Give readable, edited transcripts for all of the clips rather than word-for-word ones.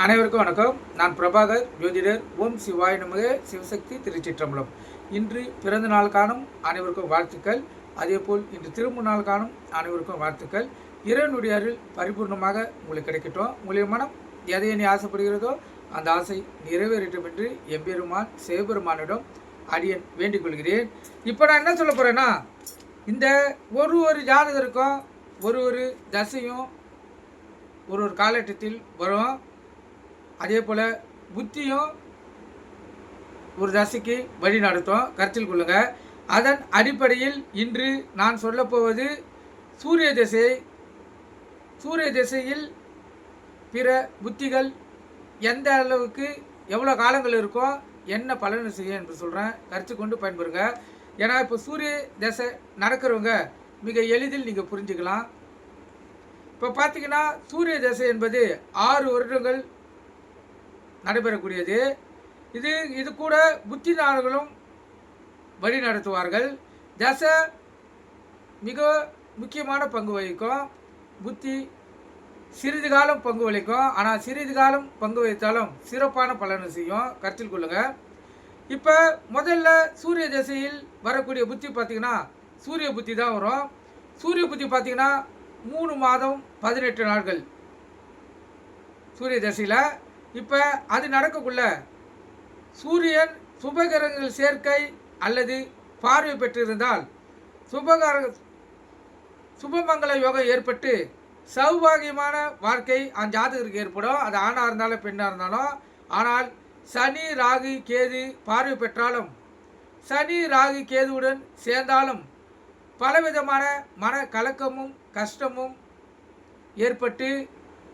அனைவருக்கும் வணக்கம். நான் பிரபாகர், ஜோதிடர். ஓம் சிவாய நமக. சிவசக்தி திருச்சிற்றம்பலம். இன்று பிறந்த நாள் காணும் அனைவருக்கும் வாழ்த்துக்கள். அதேபோல் இன்று திருமண நாள் காணும் அனைவருக்கும் வாழ்த்துக்கள். இறைவனுடைய அருள் பரிபூர்ணமாக உங்களுக்கு கிடைக்கட்டும். உங்களுடைய மனம் எதை எண்ணி ஆசைப்படுகிறதோ அந்த ஆசை நிறைவேறட்டும் என்று எம்பெருமான் சிவபெருமானிடம் அடியன் வேண்டிக் கொள்கிறேன். இப்போ நான் என்ன சொல்ல போகிறேன்னா, இந்த ஒரு ஜாதகருக்கும் ஒரு தசையும் ஒரு காலகட்டத்தில் வரும். அதே போல் புத்தியும் ஒரு தசைக்கு வழி நடத்தும், கருத்தில் கொள்ளுங்கள். அதன் அடிப்படையில் இன்று நான் சொல்லப்போவது சூரிய திசை. சூரிய திசையில் பிற புத்திகள் எந்த அளவுக்கு எவ்வளோ காலங்கள் இருக்கோ என்ன பலன் செய்யும் என்று சொல்கிறேன். கருத்து கொண்டு பயன்பெறுங்க. ஏன்னா இப்போ சூரிய திசை நடக்கிறவங்க மிக எளிதில் நீங்கள் புரிஞ்சுக்கலாம். இப்போ பார்த்தீங்கன்னா சூரிய திசை என்பது 6 வருடங்கள் நடைபெறக்கூடியது. இது கூட புத்திதாரர்களும் வழி நடத்துவார்கள். தசை மிக முக்கியமான பங்கு வகிக்கும். புத்தி சிறிது காலம் பங்கு வகிக்கும். ஆனால் சிறிது காலம் பங்கு வகித்தாலும் சிறப்பான பலனை செய்யும், கருத்தில் கொள்ளுங்கள். இப்போ முதல்ல சூரிய திசையில் வரக்கூடிய புத்தி பார்த்திங்கன்னா சூரிய புத்தி தான் வரும். சூரிய புத்தி பார்த்திங்கன்னா 3 மாதம் 18 நாட்கள் சூரிய தசையில். இப்போ அது நடக்கக்குள்ள சூரியன் சுபகிரகங்கள் சேர்க்கை அல்லது பார்வை பெற்றிருந்தால் சுபமங்கல யோகம் ஏற்பட்டு சௌபாகியமான வாழ்க்கை அந்த ஜாதகருக்கு ஏற்படும். அது ஆணாக இருந்தாலும் பெண்ணாக இருந்தாலும். ஆனால் சனி ராகு கேது பார்வை பெற்றாலும் சனி ராகு கேதுவுடன் சேர்ந்தாலும் பலவிதமான மன கலக்கமும் கஷ்டமும் ஏற்பட்டு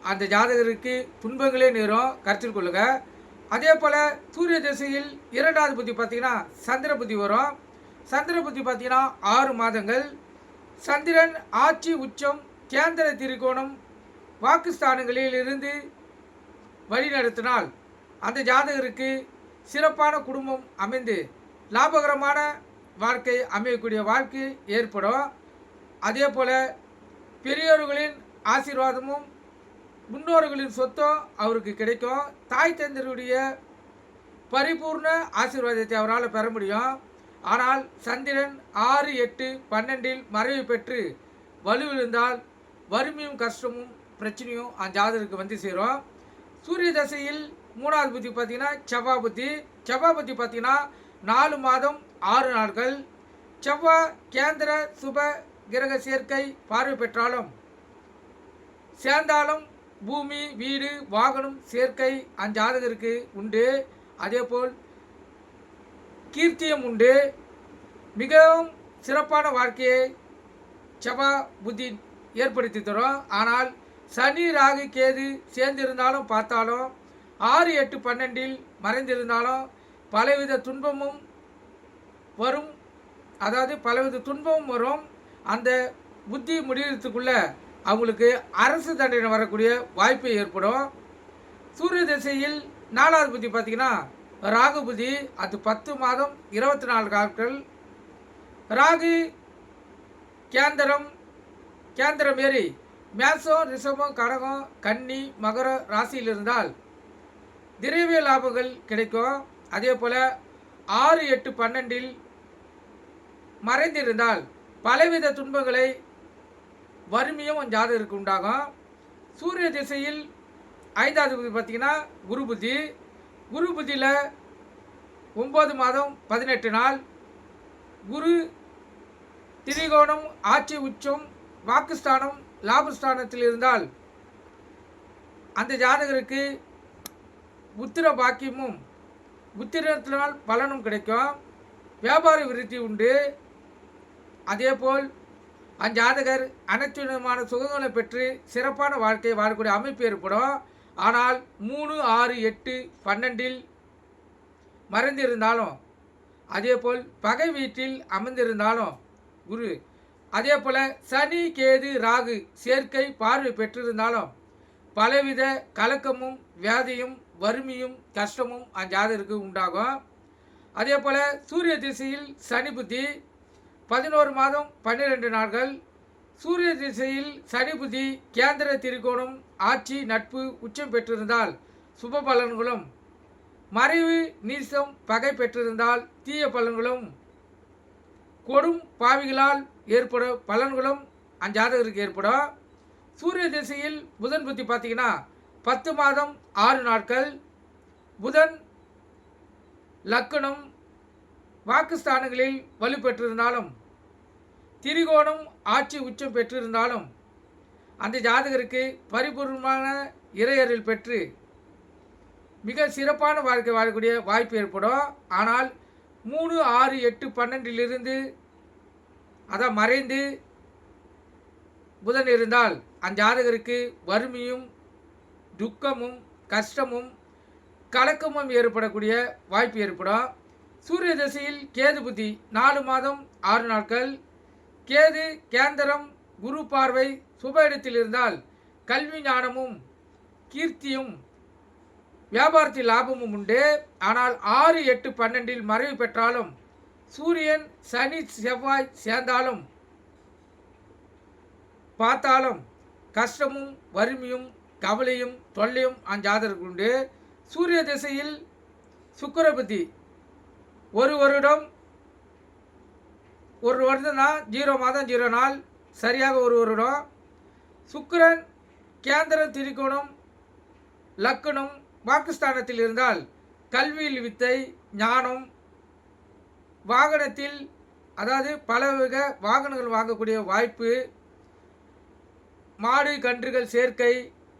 அந்த ஜாதகருக்கு துன்பங்களே நேரும், கருத்தில் கொள்ளுங்க. அதே போல் சூரிய திசையில் 2வது புத்தி பார்த்திங்கன்னா சந்திர புத்தி வரும். சந்திர புத்தி பார்த்திங்கன்னா 6 மாதங்கள். சந்திரன் ஆட்சி உச்சம் கேந்திர திரிகோணம் வாக்குஸ்தானங்களில் இருந்து வழி நடத்தினால் அந்த ஜாதகருக்கு சிறப்பான குடும்பம் அமைந்து லாபகரமான வாழ்க்கை அமையக்கூடிய வாழ்க்கை ஏற்படும். அதே போல் பெரியோர்களின் ஆசீர்வாதமும் முன்னோர்களின் சொத்தும் அவருக்கு கிடைக்கும். தாய் தந்தருடைய பரிபூர்ண ஆசீர்வாதத்தை அவரால் பெற முடியும். ஆனால் சந்திரன் 6, 8, 12 மறைவு பெற்று வலுவிழுந்தால் வறுமையும் கஷ்டமும் பிரச்சனையும் அந்த ஜாதகருக்கு வந்து சேரும். சூரிய தசையில் 3வது புத்தி பார்த்திங்கன்னா செவ்வாய் புத்தி. செவ்வாய் புத்தி பார்த்திங்கன்னா 4 மாதம் 6 நாட்கள். செவ்வாய் கேந்திர சுப கிரக சேர்க்கை பார்வை பெற்றாலும் சேர்ந்தாலும் பூமி வீடு வாகனம் சேர்க்கை அந்த ஜாதகருக்கு உண்டு. அதேபோல் கீர்த்தியம் உண்டு. மிகவும் சிறப்பான வாழ்க்கையை செவ்வாய் புத்தி ஏற்படுத்தி தரும். ஆனால் சனி ராகு கேது சேர்ந்திருந்தாலும் பார்த்தாலும் 6, 8, 12 மறைந்திருந்தாலும் பலவித துன்பமும் வரும். அதாவது பலவித துன்பமும் வரும். அந்த புத்தி முடிகிறதுக்குள்ள அவங்களுக்கு அரசு தண்டனை வரக்கூடிய வாய்ப்பு ஏற்படும். சூரிய திசையில் 4வது புத்தி பார்த்திங்கன்னா ராகு புத்தி. அது 10 மாதம் 24 நாட்கள். ராகு கேந்திரம் ஏறி மேசம் ரிஷபம் கடகம் கன்னி மகர ராசியில் இருந்தால் திரவிய லாபங்கள் கிடைக்கும். அதே போல் 6, 8, 12 மறைந்திருந்தால் பலவித துன்பங்களை வறுமையும் ஜாதகருக்கு உண்டாகும். சூரிய திசையில் 5வது புத்தி பார்த்திங்கன்னா குரு புத்தி. குரு புத்தியில் 9 மாதம் 18 நாள். குரு திரிகோணம் ஆட்சி உச்சம் வாக்குஸ்தானம் லாபஸ்தானத்தில் இருந்தால் அந்த ஜாதகருக்கு புத்திர பாக்கியமும் புத்திரத்தினால் பலனும் கிடைக்கும். வியாபார விருத்தி உண்டு. அதேபோல் அந்த ஜாதகர் அனைத்து விதமான சுகங்களை பெற்று சிறப்பான வாழ்க்கையை வாழக்கூடிய அமைப்பு ஏற்படும். ஆனால் 3, 6, 8, 12 மறைந்திருந்தாலும் அதேபோல் பகை வீட்டில் அமர்ந்திருந்தாலும் குரு, அதே போல் சனி கேது ராகு சேர்க்கை பார்வை பெற்றிருந்தாலும் பலவித கலக்கமும் வியாதியும் வறுமையும் கஷ்டமும் அந்த ஜாதகருக்கு உண்டாகும். அதே போல் சூரிய திசையில் சனி புத்தி 11 மாதம் 12 நாட்கள். சூரிய திசையில் சனி புத்தி கேந்திர திரிகோணம் ஆட்சி நட்பு உச்சம் பெற்றிருந்தால் சுப பலன்களும், மறைவு நீசம் பகை பெற்றிருந்தால் தீய பலன்களும், கொடும் பாவிகளால் ஏற்படும் பலன்களும் அஞ்சாதகருக்கு ஏற்படும். சூரிய திசையில் புதன் புத்தி பார்த்தீங்கன்னா 10 மாதம் 6 நாட்கள். புதன் லக்னம் வாக்குஸ்தானங்களில் வலுப்பெற்றிருந்தாலும், திரிகோணம் ஆட்சி உச்சம் பெற்றிருந்தாலும் அந்த ஜாதகருக்கு பரிபூர்ணமான இறையறில் பெற்று மிக சிறப்பான வாழ்க்கை வாழக்கூடிய வாய்ப்பு ஏற்படும். ஆனால் 3, 6, 8, 12 அதான் மறைந்து புதன் இருந்தால் அந்த ஜாதகருக்கு வறுமையும் துக்கமும் கஷ்டமும் கலக்கமும் ஏற்படக்கூடிய வாய்ப்பு ஏற்படும். சூரிய திசையில் கேது புத்தி 4 மாதம் 6 நாட்கள். கேது கேந்திரம் குரு பார்வை சுப இடத்தில் இருந்தால் கல்வி ஞானமும் கீர்த்தியும் வியாபாரத்தில் லாபமும் உண்டு. ஆனால் 6, 8, 12 மறைவு பெற்றாலும், சூரியன் சனி செவ்வாய் சேர்ந்தாலும் பார்த்தாலும் கஷ்டமும் வறுமையும் கவலையும் தொல்லையும் அஞ்சாதற்கு உண்டு. சூரிய திசையில் சுக்கிர புத்தி 1 வருடம் 1 வருடம் தான், 0 மாதம் 0 நாள், சரியாக 1 வருடம். சுக்கிரன் கேந்திரம் திரிகோணம் லக்னம் வாக்குஸ்தானத்தில் இருந்தால் கல்வியில் வித்தை ஞானம், வாகனத்தில் அதாவது பலவித வாகனங்கள் வாங்கக்கூடிய வாய்ப்பு, மாடு கன்றுகள் சேர்க்கை,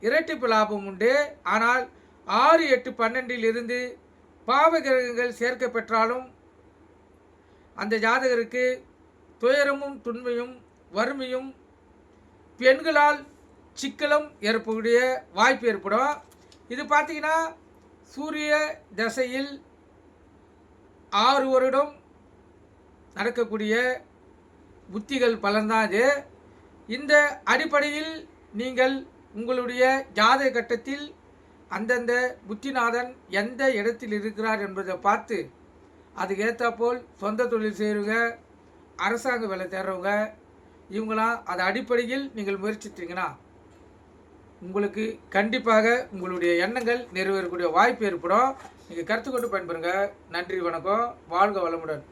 இரட்டிப்பு லாபம் உண்டு. ஆனால் 6, 8, 12 பாவ கிரகங்கள் சேர்க்க பெற்றாலும் அந்த ஜாதகருக்கு துயரமும் துன்மையும் வறுமையும் பெண்களால் சிக்கலும் ஏற்படக்கூடிய வாய்ப்பு ஏற்படும். இது பார்த்தீங்கன்னா சூரிய தசையில் 6 வருடம் நடக்கக்கூடிய புத்திகள் பலன்தான் இது. இந்த அடிப்படையில் நீங்கள் உங்களுடைய ஜாதக கட்டத்தில் அந்தந்த புத்திநாதன் எந்த இடத்தில் இருக்கிறார் என்பதை பார்த்து அதுக்கு ஏற்றாப்போல் சொந்த தொழில் செய்கிறவங்க, அரசாங்க வேலை தேடுறவங்க, இவங்களாம் அது அடிப்படையில் நீங்கள் முயற்சித்தீங்கன்னா உங்களுக்கு கண்டிப்பாக உங்களுடைய எண்ணங்கள் நிறைவேறக்கூடிய வாய்ப்பு ஏற்படும். நீங்கள் கருத்து கொண்டு பயன்பெறுங்க. நன்றி, வணக்கம், வாழ்க வளமுடன்.